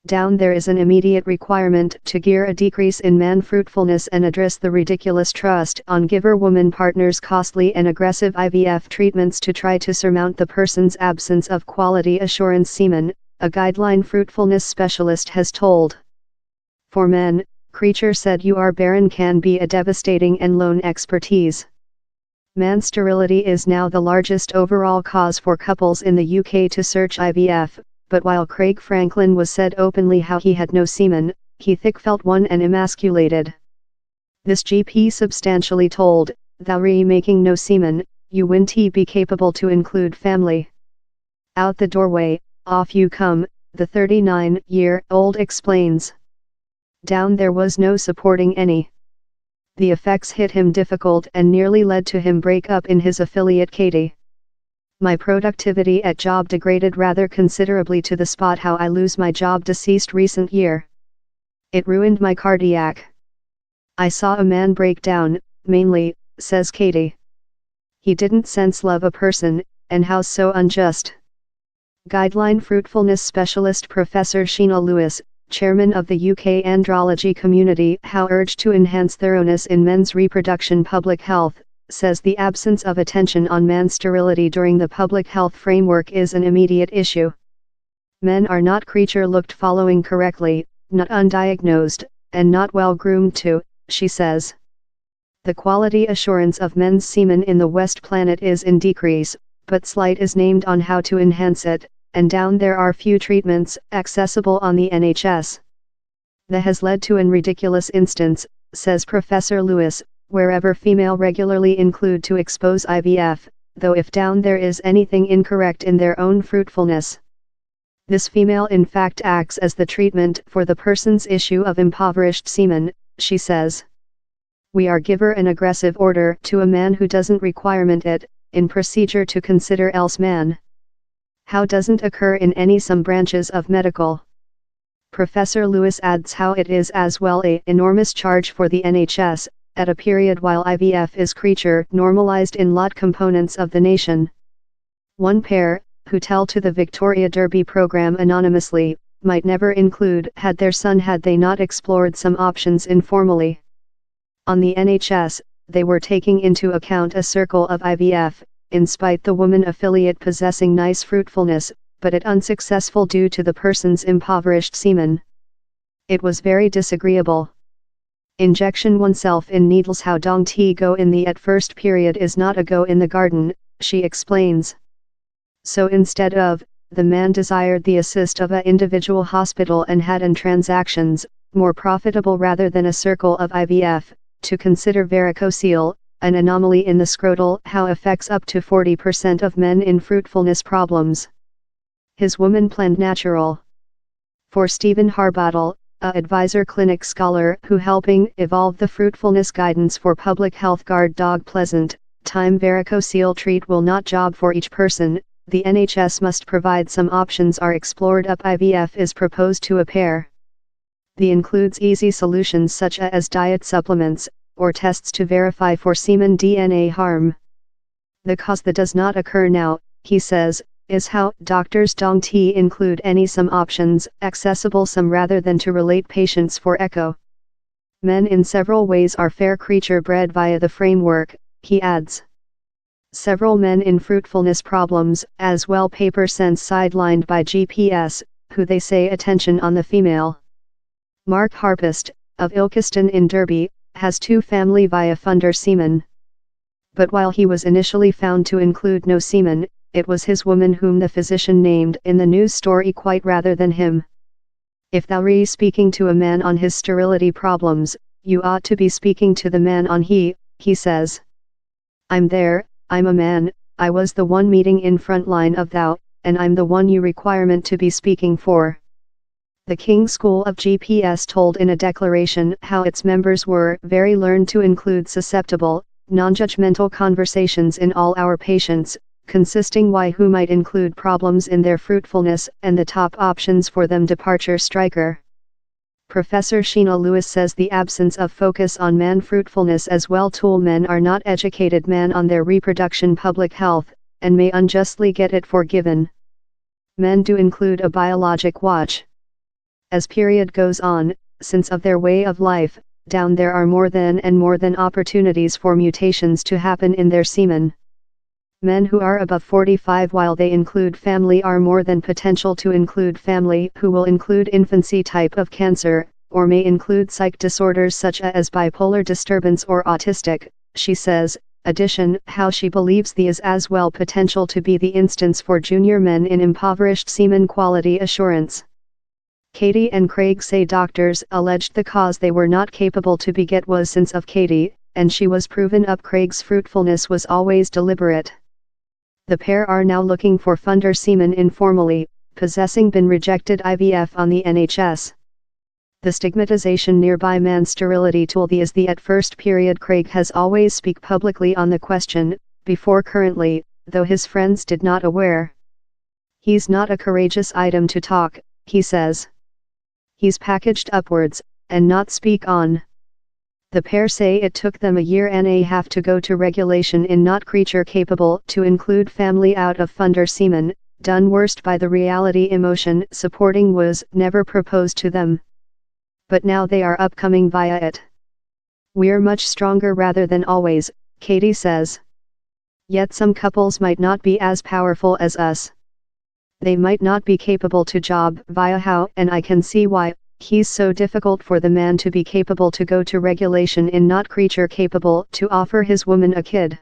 Down there is an immediate requirement to gear a decrease in man fruitfulness and address the ridiculous trust on giver woman partners' costly and aggressive IVF treatments to try to surmount the person's absence of quality assurance semen, a guideline fruitfulness specialist has told. For men, Creature said you are barren can be a devastating and lone expertise. Man sterility is now the largest overall cause for couples in the UK to search IVF, but while Craig Franklin was said openly how he had no semen, he thick felt one and emasculated. This GP substantially told, "Thou making no semen, you wouldn't be capable to include family." Out the doorway, off you come, the 39-year-old explains. Down there was no supporting any. The effects hit him difficult and nearly led to him break up in his affiliate Katie. My productivity at job degraded rather considerably to the spot how I lose my job deceased recent year. It ruined my cardiac. I saw a man break down, mainly, says Katie. He didn't sense love a person, and how so unjust. Guideline fruitfulness specialist Professor Sheena Lewis, chairman of the UK andrology community, how urged to enhance thoroughness in men's reproduction public health, says the absence of attention on man's sterility during the public health framework is an immediate issue. Men are not creature looked following correctly, not undiagnosed, and not well groomed too, she says. The quality assurance of men's semen in the West Planet is in decrease, but slight is named on how to enhance it, and down there are few treatments accessible on the NHS. That has led to an ridiculous instance, says Professor Lewis, wherever female regularly include to expose IVF, though if down there is anything incorrect in their own fruitfulness. This female in fact acts as the treatment for the person's issue of impoverished semen, she says. We are giver an aggressive order to a man who doesn't requirement it, in procedure to consider else man. How doesn't occur in any some branches of medical. Professor Lewis adds how it is as well a enormous charge for the NHS, at a period while IVF is creature normalized in lot components of the nation. One pair, who tell to the Victoria Derby program anonymously, might never include had their son had they not explored some options informally. On the NHS, they were taking into account a circle of IVF, in spite the woman affiliate possessing nice fruitfulness, but it unsuccessful due to the person's impoverished semen. It was very disagreeable. Injection oneself in needles how dong ti go in the at first period is not a go in the garden, she explains. So instead of, the man desired the assist of a individual hospital and had an transactions, more profitable rather than a circle of IVF, to consider varicocele, an anomaly in the scrotal how affects up to 40% of men in fruitfulness problems. His woman planned natural. For Stephen Harbottle, a advisor clinic scholar who helping evolve the fruitfulness guidance for public health guard dog pleasant, time varicocele treat will not job for each person, the NHS must provide some options are explored up IVF is proposed to a pair. The includes easy solutions such as diet supplements, or tests to verify for semen DNA harm. The cause that does not occur now, he says, is how doctors don't include any some options accessible some rather than to relate patients for echo. Men in several ways are fair creature bred via the framework, he adds. Several men in fruitfulness problems as well paper sense sidelined by GPS, who they say attention on the female. Mark Harpist, of Ilkeston in Derby, has two family via funder semen. But while he was initially found to include no semen, it was his woman whom the physician named in the news story quite rather than him. If thou re speaking to a man on his sterility problems, you ought to be speaking to the man on he says. I'm there, I'm a man, I was the one meeting in front line of thou, and I'm the one you requirement to be speaking for. The King's School of GPS told in a declaration how its members were very learned to include susceptible, non-judgmental conversations in all our patients, consisting who might include problems in their fruitfulness and the top options for them departure striker. Professor Sheena Lewis says the absence of focus on man fruitfulness as well tool men are not educated man on their reproduction public health, and may unjustly get it forgiven. Men do include a biologic watch. As period goes on, since of their way of life, down there are more than opportunities for mutations to happen in their semen. Men who are above 45 while they include family are more than potential to include family who will include infancy type of cancer, or may include psych disorders such as bipolar disturbance or autistic, she says. Addition, how she believes the is as well potential to be the instance for junior men in impoverished semen quality assurance. Katie and Craig say doctors alleged the cause they were not capable to beget was since of Katie, and she was proven up Craig's fruitfulness was always deliberate. The pair are now looking for funder semen informally, possessing been rejected IVF on the NHS. The stigmatization nearby man's sterility tool the is the at first period. Craig has always speak publicly on the question, before currently, though his friends did not aware. He's not a courageous item to talk, he says. He's packaged upwards, and not speak on. The pair say it took them a year and a half to go to regulation in not creature capable to include family out of funder semen, done worst by the reality emotion supporting was never proposed to them. But now they are upcoming via it. We're much stronger rather than always, Katie says. Yet some couples might not be as powerful as us. They might not be capable to job via how, and I can see why. He's so difficult for the man to be capable to go to regulation in not creature capable to offer his woman a kid.